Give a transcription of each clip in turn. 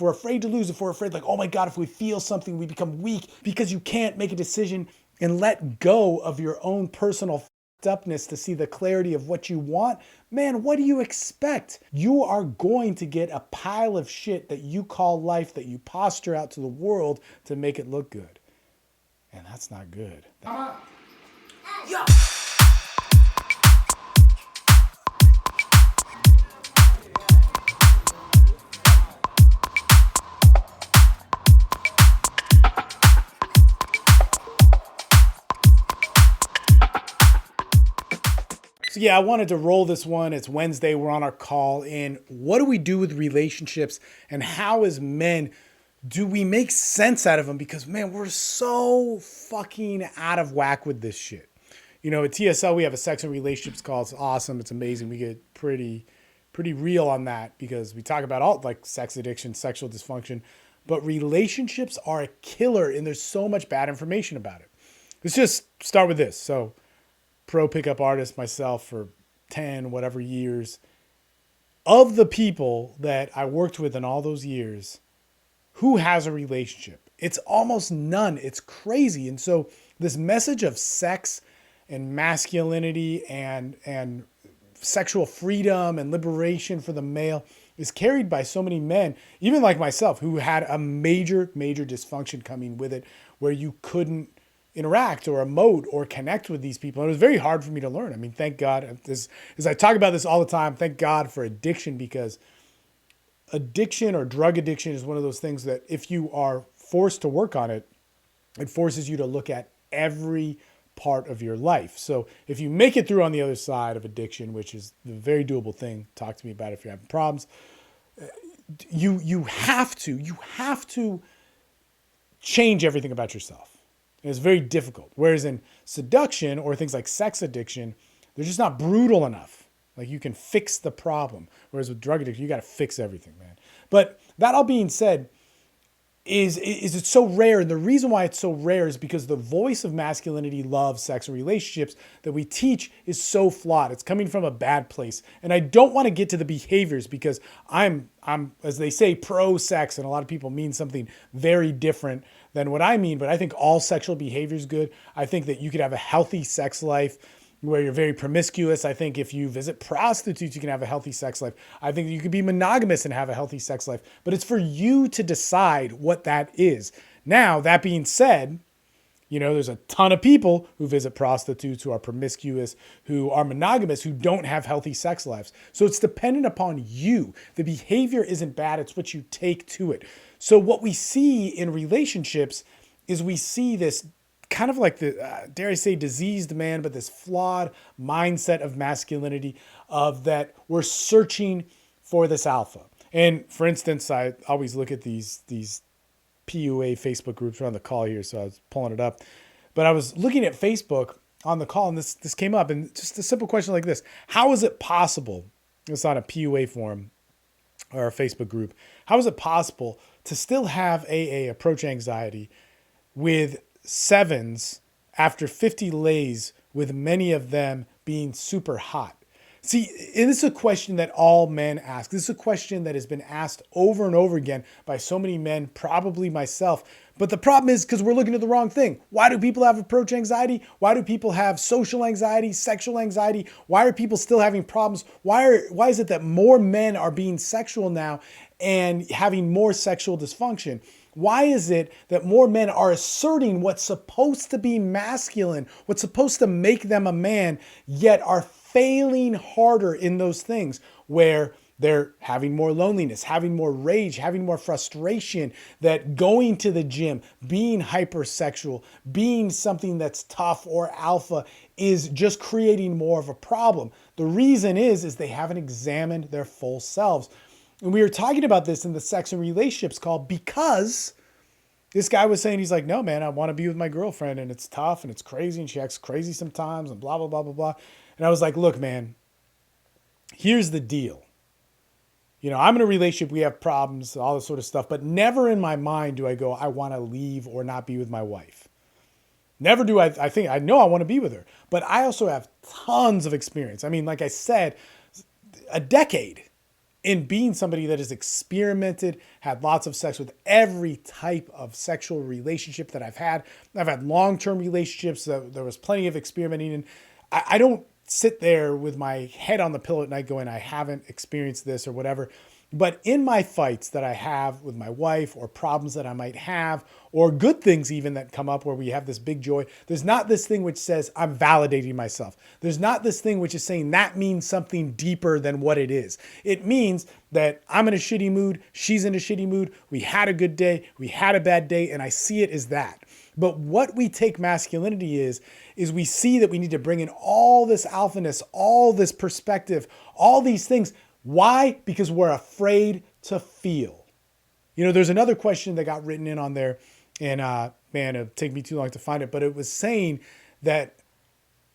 if we're afraid to lose, if we're afraid like, oh my God, if we feel something, we become weak because you can't make a decision and let go of your own personal upness to see the clarity of what you want, man, what do you expect? You are going to get a pile of shit that you call life, that you posture out to the world to make it look good. And that's not good. Yeah. So yeah, I wanted to roll this one. It's Wednesday. We're on our call in. What do we do with relationships, and how as men do we make sense out of them? Because man, we're so fucking out of whack with this shit. You know, at TSL, we have a sex and relationships call. It's awesome. It's amazing. We get pretty real on that because we talk about all like sex addiction, sexual dysfunction, but relationships are a killer and there's so much bad information about it. Let's just start with this. So pro pickup artist myself for 10, whatever years. Of the people that I worked with in all those years, who has a relationship? It's almost none. It's crazy. And so this message of sex and masculinity and sexual freedom and liberation for the male is carried by so many men, even like myself, who had a major dysfunction coming with it, where you couldn't interact or emote or connect with these people. And it was very hard for me to learn. I mean, thank God, as I talk about this all the time, thank God for addiction, because addiction or drug addiction is one of those things that if you are forced to work on it, it forces you to look at every part of your life. So if you make it through on the other side of addiction, which is a very doable thing, talk to me about it if you're having problems, you have to change everything about yourself. And it's very difficult. Whereas in seduction or things like sex addiction, they're just not brutal enough. Like you can fix the problem. Whereas with drug addiction, you got to fix everything, man. But that all being said, is it's so rare. And the reason why it's so rare is because the voice of masculinity, love, sex, and relationships that we teach is so flawed. It's coming from a bad place. And I don't want to get to the behaviors because I'm, as they say, pro-sex, and a lot of people mean something very different than what I mean. But I think all sexual behavior is good. I think that you could have a healthy sex life where you're very promiscuous. I think if you visit prostitutes, you can have a healthy sex life. I think you could be monogamous and have a healthy sex life, but it's for you to decide what that is. Now, that being said, you know, there's a ton of people who visit prostitutes, who are promiscuous, who are monogamous, who don't have healthy sex lives. So it's dependent upon you. The behavior isn't bad. It's what you take to it. So what we see in relationships is we see this kind of like the, dare I say, diseased man, but this flawed mindset of masculinity, of that we're searching for this alpha. And for instance, I always look at these PUA Facebook groups. We're on the call here, so I was pulling it up. But I was looking at Facebook on the call, and this came up, and just a simple question like this: how is it possible? It's on a PUA forum or a Facebook group. How is it possible to still have AA, approach anxiety, with sevens after 50 lays, with many of them being super hot? See, and this is a question that all men ask. This is a question that has been asked over and over again by so many men, probably myself. But the problem is because we're looking at the wrong thing. Why do people have approach anxiety? Why do people have social anxiety, sexual anxiety? Why are people still having problems? Why is it that more men are being sexual now and having more sexual dysfunction? Why is it that more men are asserting what's supposed to be masculine, what's supposed to make them a man, yet are failing harder in those things where they're having more loneliness, having more rage, having more frustration, that going to the gym, being hypersexual, being something that's tough or alpha is just creating more of a problem? The reason is they haven't examined their full selves. And we were talking about this in the sex and relationships call because this guy was saying, he's like, no, man, I want to be with my girlfriend and it's tough and it's crazy and she acts crazy sometimes and blah, blah, blah, blah, blah. And I was like, look, man, here's the deal. You know, I'm in a relationship, we have problems, all this sort of stuff, but never in my mind do I go, I want to leave or not be with my wife. Never do I think, I know I want to be with her, but I also have tons of experience. I mean, like I said, a decade in being somebody that has experimented, had lots of sex with every type of sexual relationship that I've had long-term relationships that there was plenty of experimenting in. I don't sit there with my head on the pillow at night going, I haven't experienced this or whatever. But in my fights that I have with my wife, or problems that I might have, or good things even that come up where we have this big joy, there's not this thing which says I'm validating myself. There's not this thing which is saying that means something deeper than what it is. It means that I'm in a shitty mood, she's in a shitty mood, we had a good day, we had a bad day, and I see it as that. But what we take masculinity is we see that we need to bring in all this alphaness, all this perspective, all these things. Why? Because we're afraid to feel. You know, there's another question that got written in on there, and man, it'll take me too long to find it, but it was saying that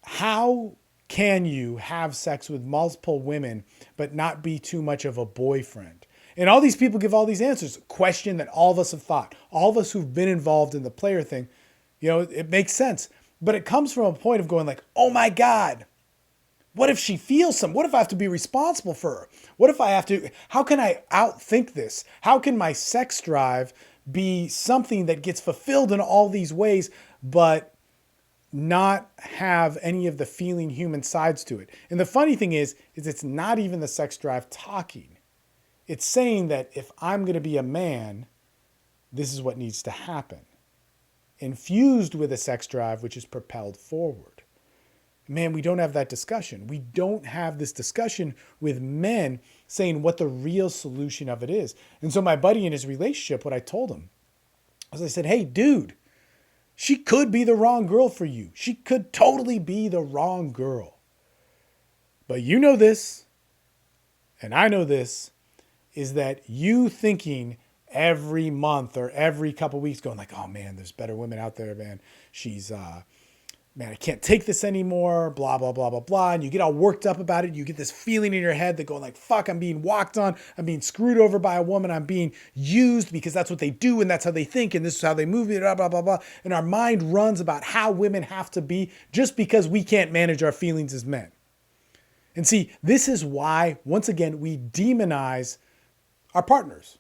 how can you have sex with multiple women but not be too much of a boyfriend? And all these people give all these answers. Question that all of us have thought. All of us who've been involved in the player thing, you know, it makes sense. But it comes from a point of going like, oh my God, what if she feels some? What if I have to be responsible for her? What if I have to, how can I outthink this? How can my sex drive be something that gets fulfilled in all these ways, but not have any of the feeling human sides to it? And the funny thing is it's not even the sex drive talking. It's saying that if I'm going to be a man, this is what needs to happen. Infused with a sex drive, which is propelled forward. Man, we don't have that discussion. We don't have this discussion with men saying what the real solution of it is. And so my buddy in his relationship, what I told him was I said, hey, dude, she could be the wrong girl for you. She could totally be the wrong girl. But you know this, and I know this, is that you thinking every month or every couple weeks going like, oh man, there's better women out there, man. She's, man, I can't take this anymore, blah, blah, blah, blah, blah. And you get all worked up about it. You get this feeling in your head that going like, fuck, I'm being walked on. I'm being screwed over by a woman. I'm being used because that's what they do and that's how they think and this is how they move, blah, blah, blah, blah. And our mind runs about how women have to be just because we can't manage our feelings as men. And see, this is why, once again, we demonize our partners.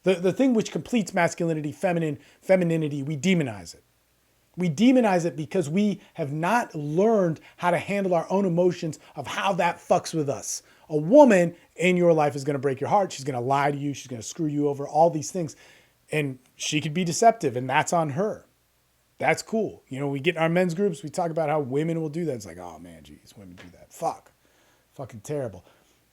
The thing which completes masculinity, femininity, we demonize it. We demonize it because we have not learned how to handle our own emotions of how that fucks with us. A woman in your life is going to break your heart. She's going to lie to you. She's going to screw you over, all these things. And she could be deceptive, and that's on her. That's cool. You know, we get in our men's groups, we talk about how women will do that. It's like, oh man, geez, women do that. Fuck. Fucking terrible.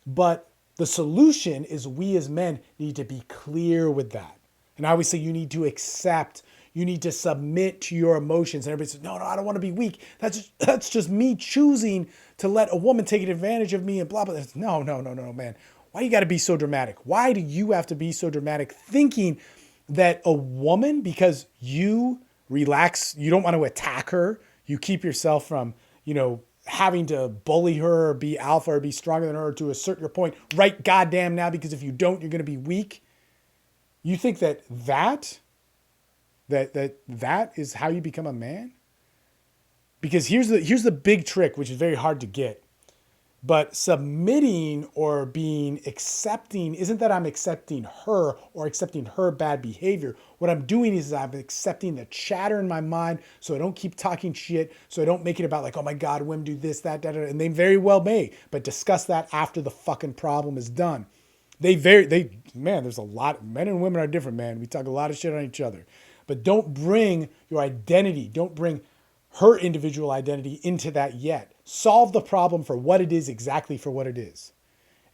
But the solution is we as men need to be clear with that. And I always say you need to accept, you need to submit to your emotions. And everybody says, no, I don't want to be weak. That's just me choosing to let a woman take advantage of me and blah, blah. No, man. Why you got to be so dramatic? Why do you have to be so dramatic thinking that a woman, because you relax, you don't want to attack her, you keep yourself from, you know, having to bully her or be alpha or be stronger than her to assert your point right goddamn now, because if you don't, you're going to be weak. You think that is how you become a man? Because here's the big trick, which is very hard to get. But submitting or being accepting isn't that I'm accepting her or accepting her bad behavior. What I'm doing is I'm accepting the chatter in my mind so I don't keep talking shit, so I don't make it about like, oh my God, women do this, that, and they very well may, but discuss that after the fucking problem is done. Man, there's a lot, men and women are different, man. We talk a lot of shit on each other. But don't bring your identity, don't bring her individual identity into that yet. Solve the problem for what it is, exactly for what it is.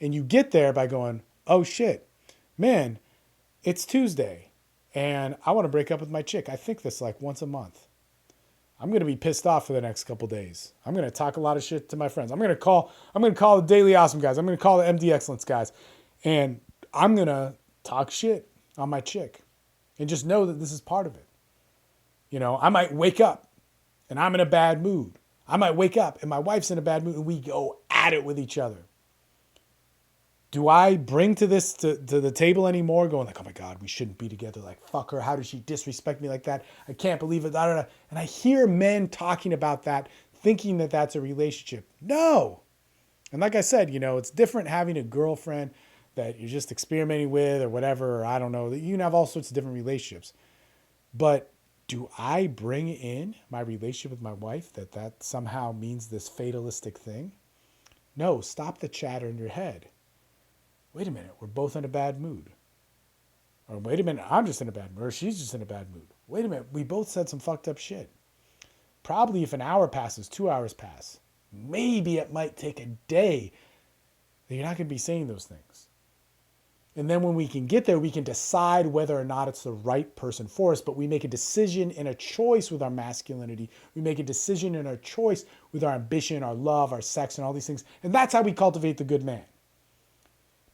And you get there by going, oh shit, man, it's Tuesday and I want to break up with my chick. I think this like once a month. I'm going to be pissed off for the next couple days. I'm going to talk a lot of shit to my friends. I'm going to call the Daily Awesome guys. I'm going to call the MD Excellence guys. And I'm going to talk shit on my chick and just know that this is part of it. You know, I might wake up and I'm in a bad mood. I might wake up and my wife's in a bad mood and we go at it with each other. Do I bring to this to the table anymore going like, oh my God, we shouldn't be together. Like, fuck her. How does she disrespect me like that? I can't believe it. Da, da, da. And I hear men talking about that, thinking that that's a relationship. No. And like I said, you know, it's different having a girlfriend that you're just experimenting with or whatever, or I don't know. You can have all sorts of different relationships. But do I bring in my relationship with my wife that somehow means this fatalistic thing? No, stop the chatter in your head. Wait a minute, we're both in a bad mood. Or wait a minute, I'm just in a bad mood. Or she's just in a bad mood. Wait a minute, we both said some fucked up shit. Probably if an hour passes, 2 hours pass, maybe it might take a day that you're not going to be saying those things. And then when we can get there, we can decide whether or not it's the right person for us. But we make a decision and a choice with our masculinity. We make a decision and a choice with our ambition, our love, our sex, and all these things. And that's how we cultivate the good man.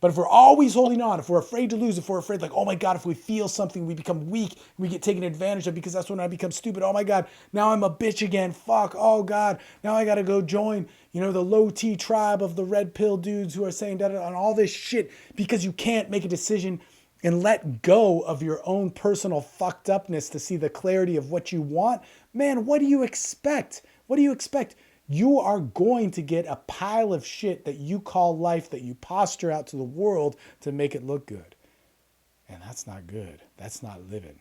But if we're always holding on, if we're afraid to lose, if we're afraid like, oh my God, if we feel something, we become weak, we get taken advantage of because that's when I become stupid. Oh my God, now I'm a bitch again. Fuck. Oh God, now I got to go join, the low T tribe of the red pill dudes who are saying that on all this shit because you can't make a decision and let go of your own personal fucked upness to see the clarity of what you want. Man, what do you expect? What do you expect? You are going to get a pile of shit that you call life that you posture out to the world to make it look good. And that's not good. That's not living.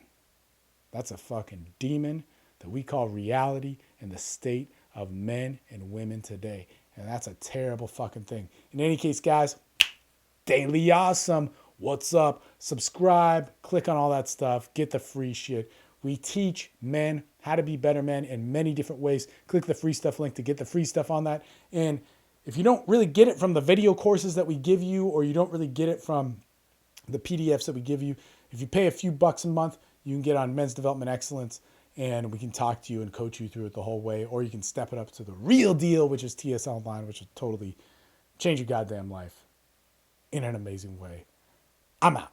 That's a fucking demon that we call reality and the state of men and women today. And that's a terrible fucking thing. In any case, guys, daily awesome. What's up? Subscribe, click on all that stuff, get the free shit. We teach men how to be better men in many different ways. Click the free stuff link to get the free stuff on that. And if you don't really get it from the video courses that we give you, or you don't really get it from the PDFs that we give you, if you pay a few bucks a month, you can get on Men's Development Excellence, and we can talk to you and coach you through it the whole way. Or you can step it up to the real deal, which is TSL Online, which will totally change your goddamn life in an amazing way. I'm out.